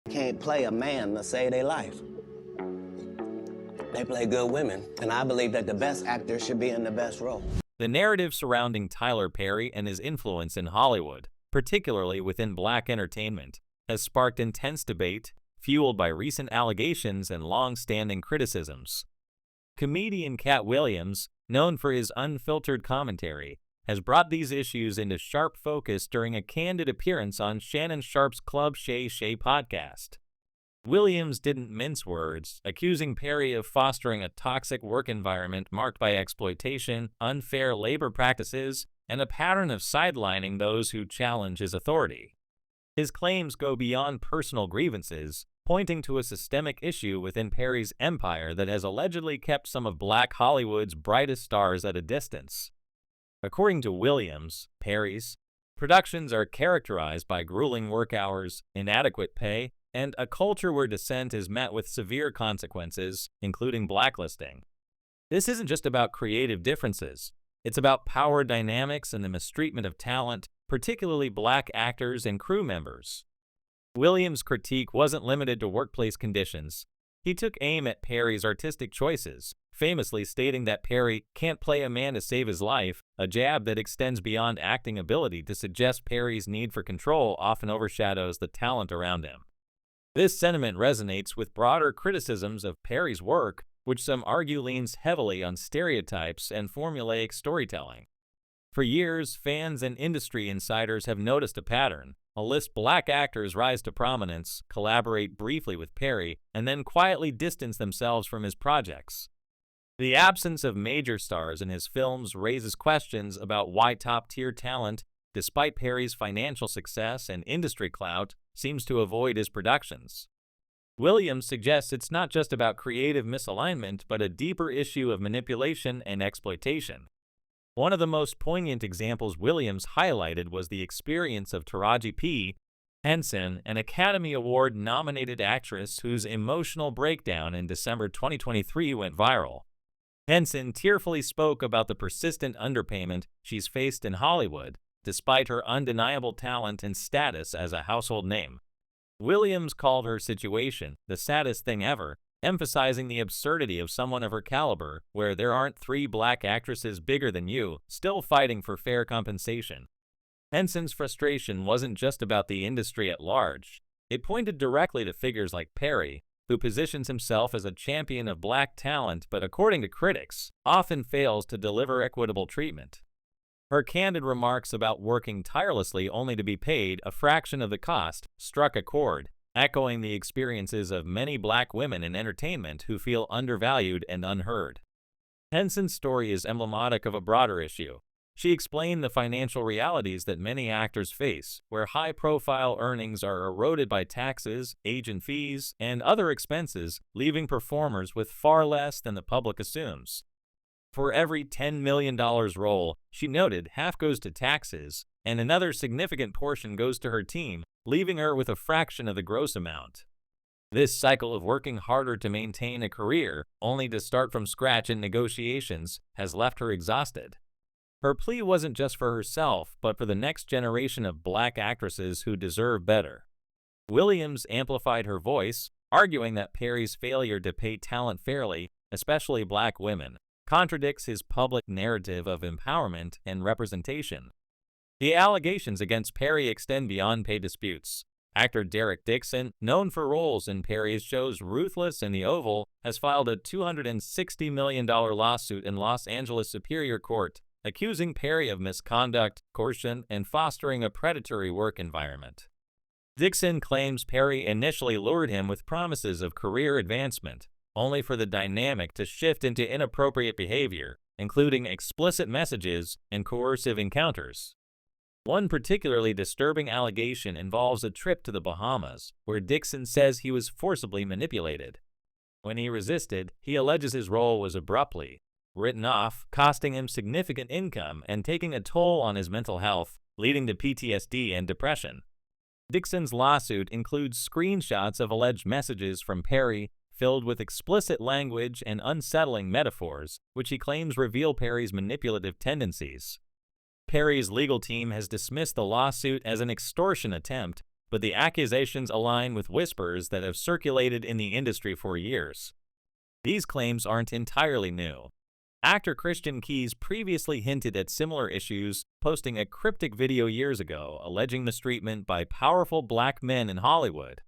Can't play a man to save their life. They play good women, and I believe that the best actor should be in the best role. The narrative surrounding Tyler Perry and his influence in Hollywood, particularly within black entertainment, has sparked intense debate, fueled by recent allegations and long-standing criticisms. Comedian Katt Williams, known for his unfiltered commentary, has brought these issues into sharp focus during a candid appearance on Shannon Sharpe's Club Shay Shay podcast. Williams didn't mince words, accusing Perry of fostering a toxic work environment marked by exploitation, unfair labor practices, and a pattern of sidelining those who challenge his authority. His claims go beyond personal grievances, pointing to a systemic issue within Perry's empire that has allegedly kept some of Black Hollywood's brightest stars at a distance. According to Williams, Perry's productions are characterized by grueling work hours, inadequate pay, and a culture where dissent is met with severe consequences, including blacklisting. This isn't just about creative differences. It's about power dynamics and the mistreatment of talent, particularly black actors and crew members. Williams' critique wasn't limited to workplace conditions. He took aim at Perry's artistic choices, famously stating that Perry can't play a man to save his life, a jab that extends beyond acting ability to suggest Perry's need for control often overshadows the talent around him. This sentiment resonates with broader criticisms of Perry's work, which some argue leans heavily on stereotypes and formulaic storytelling. For years, fans and industry insiders have noticed a pattern. A list black actors rise to prominence, collaborate briefly with Perry, and then quietly distance themselves from his projects. The absence of major stars in his films raises questions about why top-tier talent, despite Perry's financial success and industry clout, seems to avoid his productions. Williams suggests it's not just about creative misalignment, but a deeper issue of manipulation and exploitation. One of the most poignant examples Williams highlighted was the experience of Taraji P. Henson, an Academy Award-nominated actress whose emotional breakdown in December 2023 went viral. Henson tearfully spoke about the persistent underpayment she's faced in Hollywood, despite her undeniable talent and status as a household name. Williams called her situation the saddest thing ever, emphasizing the absurdity of someone of her caliber, where there aren't 3 black actresses bigger than you, still fighting for fair compensation. Henson's frustration wasn't just about the industry at large. It pointed directly to figures like Perry, who positions himself as a champion of black talent but, according to critics, often fails to deliver equitable treatment. Her candid remarks about working tirelessly only to be paid a fraction of the cost struck a chord, echoing the experiences of many black women in entertainment who feel undervalued and unheard. Henson's story is emblematic of a broader issue. She explained the financial realities that many actors face, where high-profile earnings are eroded by taxes, agent fees, and other expenses, leaving performers with far less than the public assumes. For every $10 million role, she noted, half goes to taxes, and another significant portion goes to her team, leaving her with a fraction of the gross amount. This cycle of working harder to maintain a career, only to start from scratch in negotiations, has left her exhausted. Her plea wasn't just for herself, but for the next generation of black actresses who deserve better. Williams amplified her voice, arguing that Perry's failure to pay talent fairly, especially black women, contradicts his public narrative of empowerment and representation. The allegations against Perry extend beyond pay disputes. Actor Derek Dixon, known for roles in Perry's shows Ruthless and The Oval, has filed a $260 million lawsuit in Los Angeles Superior Court, accusing Perry of misconduct, coercion, and fostering a predatory work environment. Dixon claims Perry initially lured him with promises of career advancement, only for the dynamic to shift into inappropriate behavior, including explicit messages and coercive encounters. One particularly disturbing allegation involves a trip to the Bahamas, where Dixon says he was forcibly manipulated. When he resisted, he alleges his role was abruptly written off, costing him significant income and taking a toll on his mental health, leading to PTSD and depression. Dixon's lawsuit includes screenshots of alleged messages from Perry, filled with explicit language and unsettling metaphors, which he claims reveal Perry's manipulative tendencies. Perry's legal team has dismissed the lawsuit as an extortion attempt, but the accusations align with whispers that have circulated in the industry for years. These claims aren't entirely new. Actor Christian Keyes previously hinted at similar issues, posting a cryptic video years ago alleging mistreatment by powerful black men in Hollywood.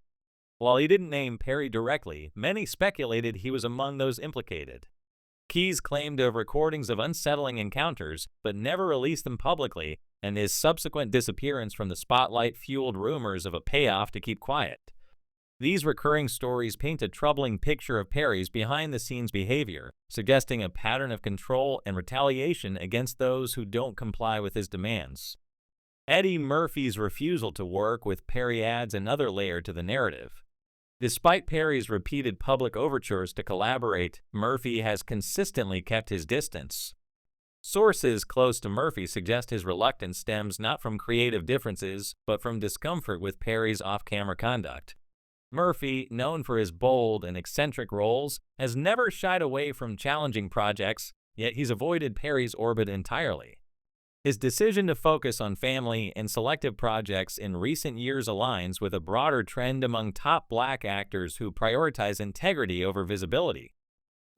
While he didn't name Perry directly, many speculated he was among those implicated. Keyes claimed to have recordings of unsettling encounters, but never released them publicly, and his subsequent disappearance from the spotlight fueled rumors of a payoff to keep quiet. These recurring stories paint a troubling picture of Perry's behind-the-scenes behavior, suggesting a pattern of control and retaliation against those who don't comply with his demands. Eddie Murphy's refusal to work with Perry adds another layer to the narrative. Despite Perry's repeated public overtures to collaborate, Murphy has consistently kept his distance. Sources close to Murphy suggest his reluctance stems not from creative differences, but from discomfort with Perry's off-camera conduct. Murphy, known for his bold and eccentric roles, has never shied away from challenging projects, yet he's avoided Perry's orbit entirely. His decision to focus on family and selective projects in recent years aligns with a broader trend among top black actors who prioritize integrity over visibility.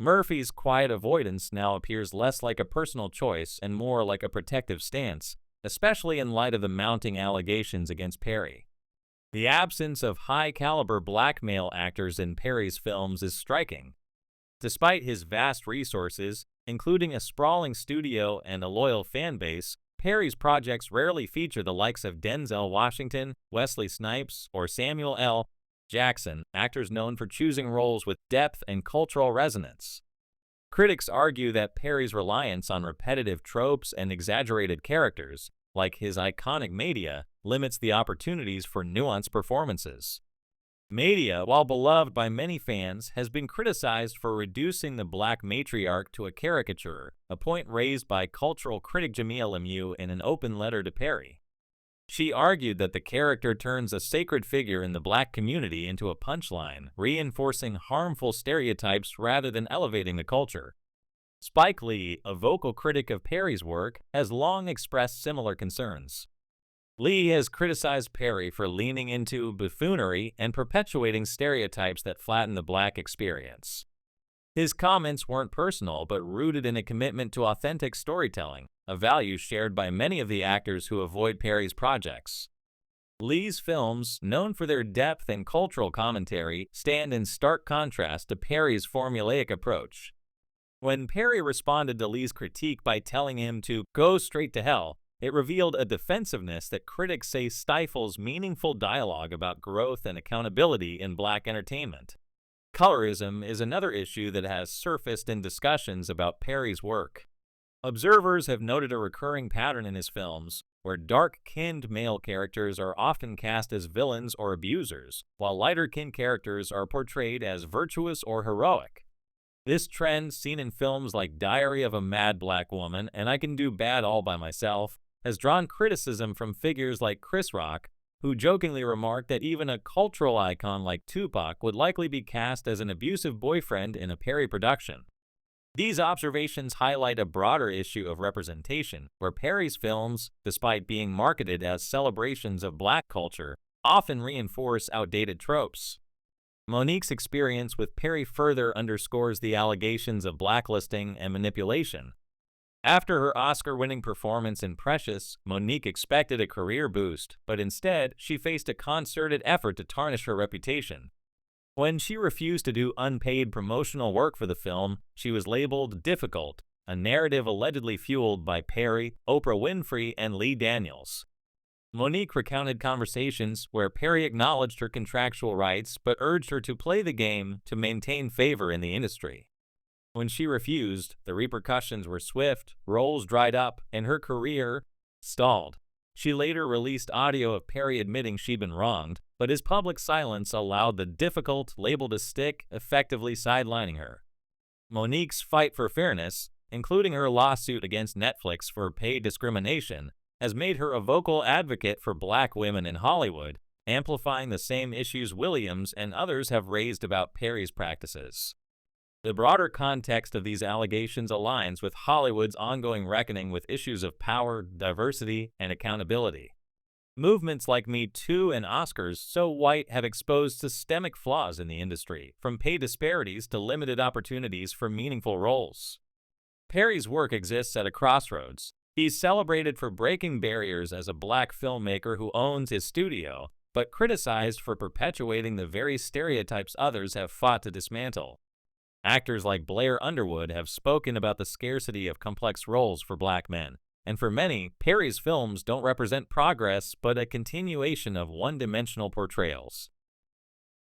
Murphy's quiet avoidance now appears less like a personal choice and more like a protective stance, especially in light of the mounting allegations against Perry. The absence of high-caliber black male actors in Perry's films is striking. Despite his vast resources, including a sprawling studio and a loyal fan base, Perry's projects rarely feature the likes of Denzel Washington, Wesley Snipes, or Samuel L. Jackson, actors known for choosing roles with depth and cultural resonance. Critics argue that Perry's reliance on repetitive tropes and exaggerated characters, like his iconic Medea, limits the opportunities for nuanced performances. Medea, while beloved by many fans, has been criticized for reducing the black matriarch to a caricature, a point raised by cultural critic Jamia Lemieux in an open letter to Perry. She argued that the character turns a sacred figure in the black community into a punchline, reinforcing harmful stereotypes rather than elevating the culture. Spike Lee, a vocal critic of Perry's work, has long expressed similar concerns. Lee has criticized Perry for leaning into buffoonery and perpetuating stereotypes that flatten the black experience. His comments weren't personal but rooted in a commitment to authentic storytelling, a value shared by many of the actors who avoid Perry's projects. Lee's films, known for their depth and cultural commentary, stand in stark contrast to Perry's formulaic approach. When Perry responded to Lee's critique by telling him to go straight to hell, it revealed a defensiveness that critics say stifles meaningful dialogue about growth and accountability in black entertainment. Colorism is another issue that has surfaced in discussions about Perry's work. Observers have noted a recurring pattern in his films, where dark-skinned male characters are often cast as villains or abusers, while lighter-skinned characters are portrayed as virtuous or heroic. This trend, seen in films like Diary of a Mad Black Woman and I Can Do Bad All by Myself, has drawn criticism from figures like Chris Rock, who jokingly remarked that even a cultural icon like Tupac would likely be cast as an abusive boyfriend in a Perry production. These observations highlight a broader issue of representation, where Perry's films, despite being marketed as celebrations of black culture, often reinforce outdated tropes. Monique's experience with Perry further underscores the allegations of blacklisting and manipulation. After her Oscar-winning performance in Precious, Monique expected a career boost, but instead, she faced a concerted effort to tarnish her reputation. When she refused to do unpaid promotional work for the film, she was labeled difficult, a narrative allegedly fueled by Perry, Oprah Winfrey, and Lee Daniels. Monique recounted conversations where Perry acknowledged her contractual rights but urged her to play the game to maintain favor in the industry. When she refused, the repercussions were swift, roles dried up, and her career stalled. She later released audio of Perry admitting she'd been wronged, but his public silence allowed the difficult label to stick, effectively sidelining her. Monique's fight for fairness, including her lawsuit against Netflix for pay discrimination, has made her a vocal advocate for black women in Hollywood, amplifying the same issues Williams and others have raised about Perry's practices. The broader context of these allegations aligns with Hollywood's ongoing reckoning with issues of power, diversity, and accountability. Movements like Me Too and Oscars So White have exposed systemic flaws in the industry, from pay disparities to limited opportunities for meaningful roles. Perry's work exists at a crossroads. He's celebrated for breaking barriers as a black filmmaker who owns his studio, but criticized for perpetuating the very stereotypes others have fought to dismantle. Actors like Blair Underwood have spoken about the scarcity of complex roles for black men, and for many, Perry's films don't represent progress but a continuation of one-dimensional portrayals.